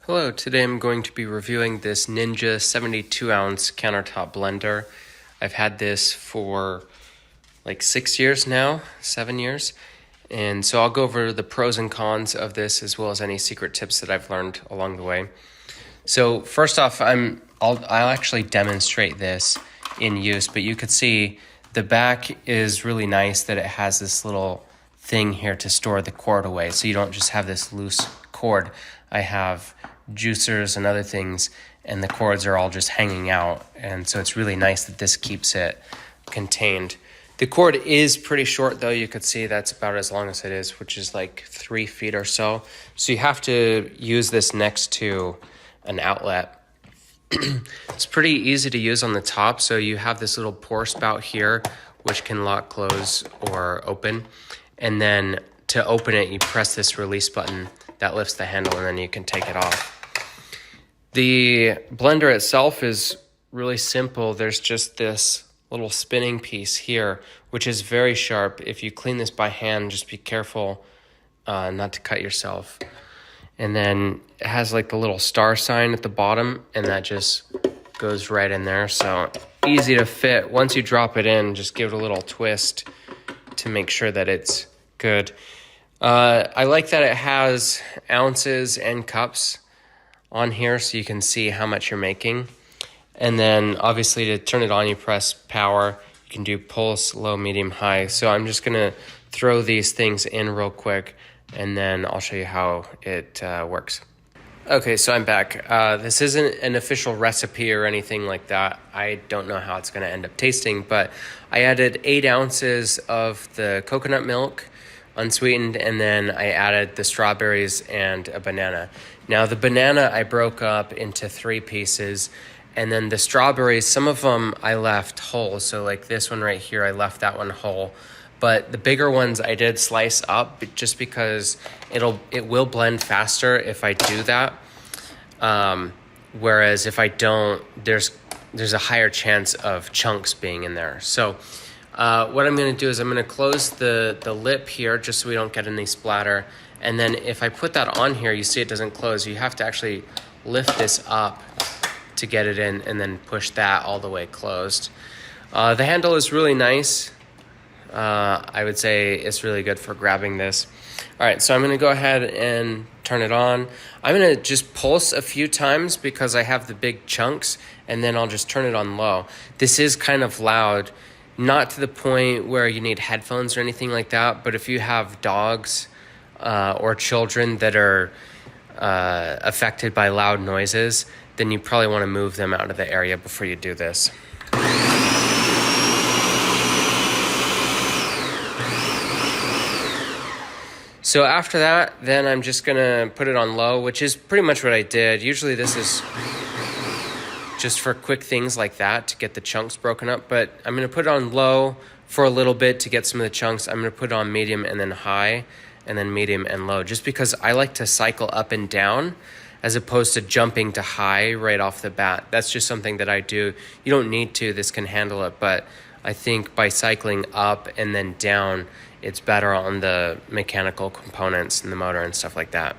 Hello, today I'm going to be reviewing this Ninja 72 ounce countertop blender. I've had this for like 6 years now, 7 years. And so I'll go over the pros and cons of this as well as any secret tips that I've learned along the way. So first off, I'll actually demonstrate this in use, but you could see the back is really nice that it has this little thing here to store the cord away. So you don't just have this loose cord. I have juicers and other things, and the cords are all just hanging out. And so it's really nice that this keeps it contained. The cord is pretty short though. You could see that's about as long as it is, which is like 3 feet or so. So you have to use this next to an outlet. It's pretty easy to use on the top. So you have this little pour spout here, which can lock, close, or open. And then to open it, you press this release button that lifts the handle, and then you can take it off. The blender itself is really simple. There's just this little spinning piece here, which is very sharp. If you clean this by hand, just be careful not to cut yourself. And then it has like the little star sign at the bottom, and that just goes right in there. So easy to fit. Once you drop it in, just give it a little twist to make sure that it's good. I like that it has ounces and cups on here so you can see how much you're making. And then obviously to turn it on, you press power. You can do pulse, low, medium, high. So I'm just gonna throw these things in real quick, and then I'll show you how it works. Okay, so I'm back. This isn't an official recipe or anything like that. I don't know how it's gonna end up tasting, but I added 8 ounces of the coconut milk, unsweetened, and then I added the strawberries and a banana. Now the banana I broke up into 3 pieces, and then the strawberries, some of them I left whole. So like this one right here, I left that one whole. But the bigger ones I did slice up just because it will blend faster if I do that. Whereas if I don't, there's a higher chance of chunks being in there. So what I'm going to do is I'm going to close the lip here just so we don't get any splatter. And then if I put that on here, you see it doesn't close. You have to actually lift this up to get it in and then push that all the way closed. The handle is really nice. I would say it's really good for grabbing this. All right, so I'm going to go ahead and turn it on. I'm going to just pulse a few times because I have the big chunks, and then I'll just turn it on low. This is kind of loud. Not to the point where you need headphones or anything like that, but if you have dogs or children that are affected by loud noises, then you probably want to move them out of the area before you do this. So after that, then I'm just gonna put it on low, which is pretty much what I did. Usually this is just for quick things like that to get the chunks broken up, but I'm going to put it on low for a little bit to get some of the chunks. I'm going to put it on medium and then high, and then medium and low, just because I like to cycle up and down as opposed to jumping to high right off the bat. That's just something that I do. You don't need to, this can handle it, but I think by cycling up and then down, it's better on the mechanical components and the motor and stuff like that.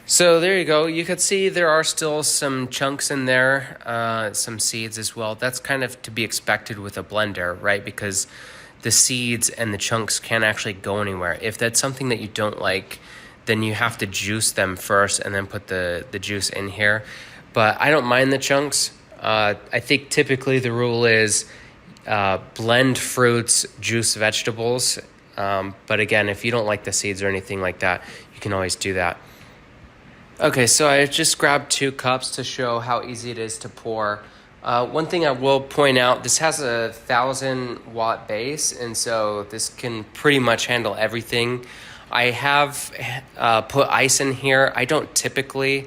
So there you go. You could see there are still some chunks in there, some seeds as well. That's kind of to be expected with a blender, right? Because the seeds and the chunks can't actually go anywhere. If that's something that you don't like, then you have to juice them first and then put the juice in here. But I don't mind the chunks. I think typically the rule is blend fruits, juice vegetables. But again, if you don't like the seeds or anything like that, you can always do that. Okay, so I just grabbed 2 cups to show how easy it is to pour. One thing I will point out, this has a 1,000-watt base, and so this can pretty much handle everything. I have put ice in here. I don't typically,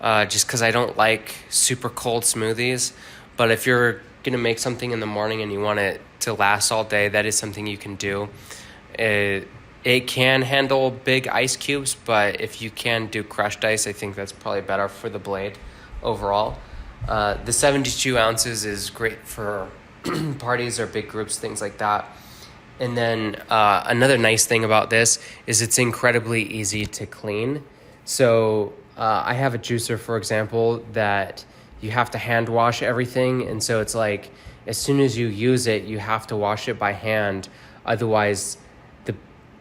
just because I don't like super cold smoothies. But if you're gonna make something in the morning and you want it to last all day, that is something you can do. It can handle big ice cubes, but if you can do crushed ice, I think that's probably better for the blade overall. The 72 ounces is great for parties or big groups, things like that. And then another nice thing about this is it's incredibly easy to clean. So I have a juicer, for example, that you have to hand wash everything. And so it's like, as soon as you use it, you have to wash it by hand. Otherwise,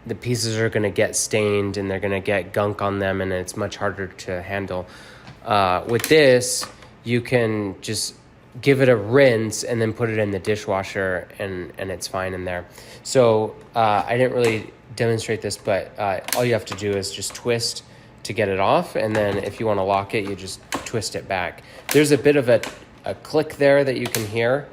the pieces are going to get stained and they're going to get gunk on them, and it's much harder to handle. With this, you can just give it a rinse and then put it in the dishwasher, and it's fine in there. So I didn't really demonstrate this, but all you have to do is just twist to get it off, and then if you want to lock it, you just twist it back. There's a bit of a click there that you can hear,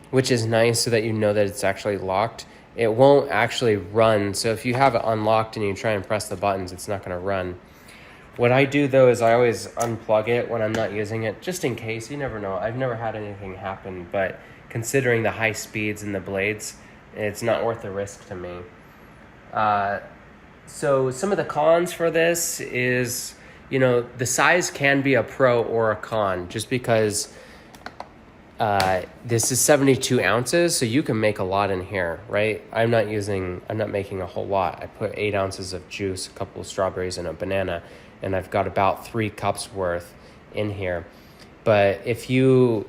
which is nice so that you know that it's actually locked. It won't actually run, so if you have it unlocked and you try and press the buttons, it's not going to run. What I do, though, is I always unplug it when I'm not using it, just in case. You never know. I've never had anything happen, but considering the high speeds and the blades, it's not worth the risk to me. So some of the cons for this is, the size can be a pro or a con, just because this is 72 ounces, so you can make a lot in here, right? I'm not making a whole lot. I put 8 ounces of juice, a couple of strawberries, and a banana, and I've got about 3 cups worth in here. But if you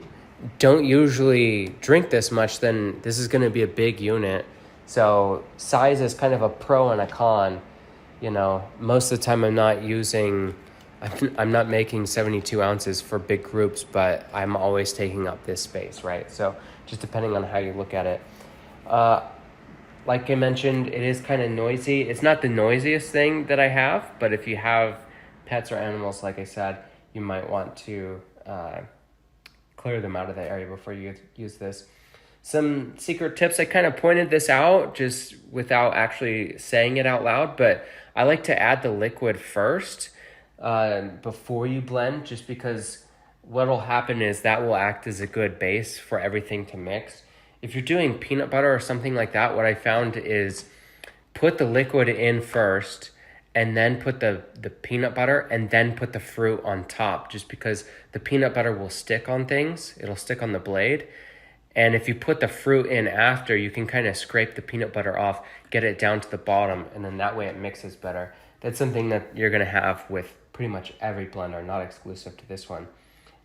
don't usually drink this much, then this is going to be a big unit. So size is kind of a pro and a con. Most of the time I'm not making 72 ounces for big groups, but I'm always taking up this space, right? So just depending on how you look at it. Like I mentioned, it is kind of noisy. It's not the noisiest thing that I have, but if you have pets or animals, like I said, you might want to clear them out of the area before you use this. Some secret tips, I kind of pointed this out just without actually saying it out loud, but I like to add the liquid first before you blend, just because what'll happen is that will act as a good base for everything to mix. If you're doing peanut butter or something like that, what I found is put the liquid in first and then put the peanut butter and then put the fruit on top, just because the peanut butter will stick on things. It'll stick on the blade. And if you put the fruit in after, you can kind of scrape the peanut butter off, get it down to the bottom, and then that way it mixes better. That's something that you're going to have with pretty much every blender, not exclusive to this one.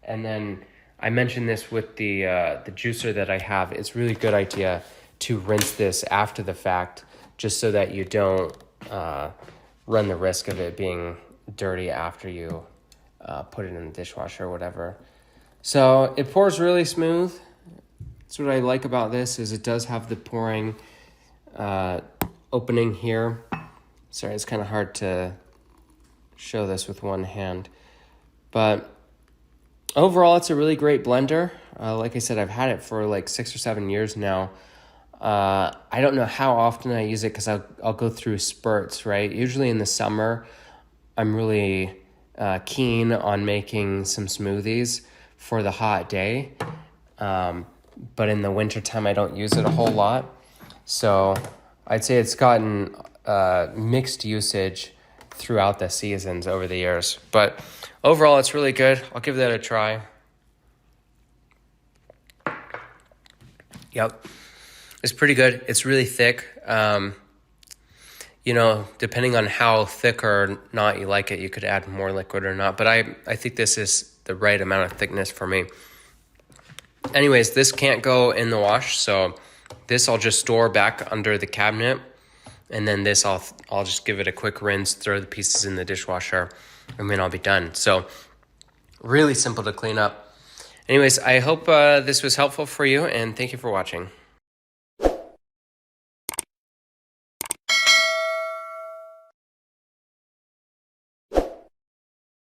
And then I mentioned this with the juicer that I have. It's a really good idea to rinse this after the fact, just so that you don't run the risk of it being dirty after you put it in the dishwasher or whatever. So it pours really smooth. That's what I like about this, is it does have the pouring opening here. Sorry, it's kind of hard to show this with one hand. But overall, it's a really great blender. Like I said, I've had it for like 6 or 7 years now. I don't know how often I use it because I'll go through spurts, right? Usually in the summer, I'm really keen on making some smoothies for the hot day. But in the wintertime, I don't use it a whole lot. So I'd say it's gotten mixed usage throughout the seasons over the years. But overall, it's really good. I'll give that a try. Yep. It's pretty good. It's really thick. Depending on how thick or not you like it, you could add more liquid or not. But I think this is the right amount of thickness for me. Anyways, this can't go in the wash, so this I'll just store back under the cabinet, and then this I'll just give it a quick rinse, throw the pieces in the dishwasher, and then I'll be done. So really simple to clean up. Anyways, I hope this was helpful for you, and thank you for watching.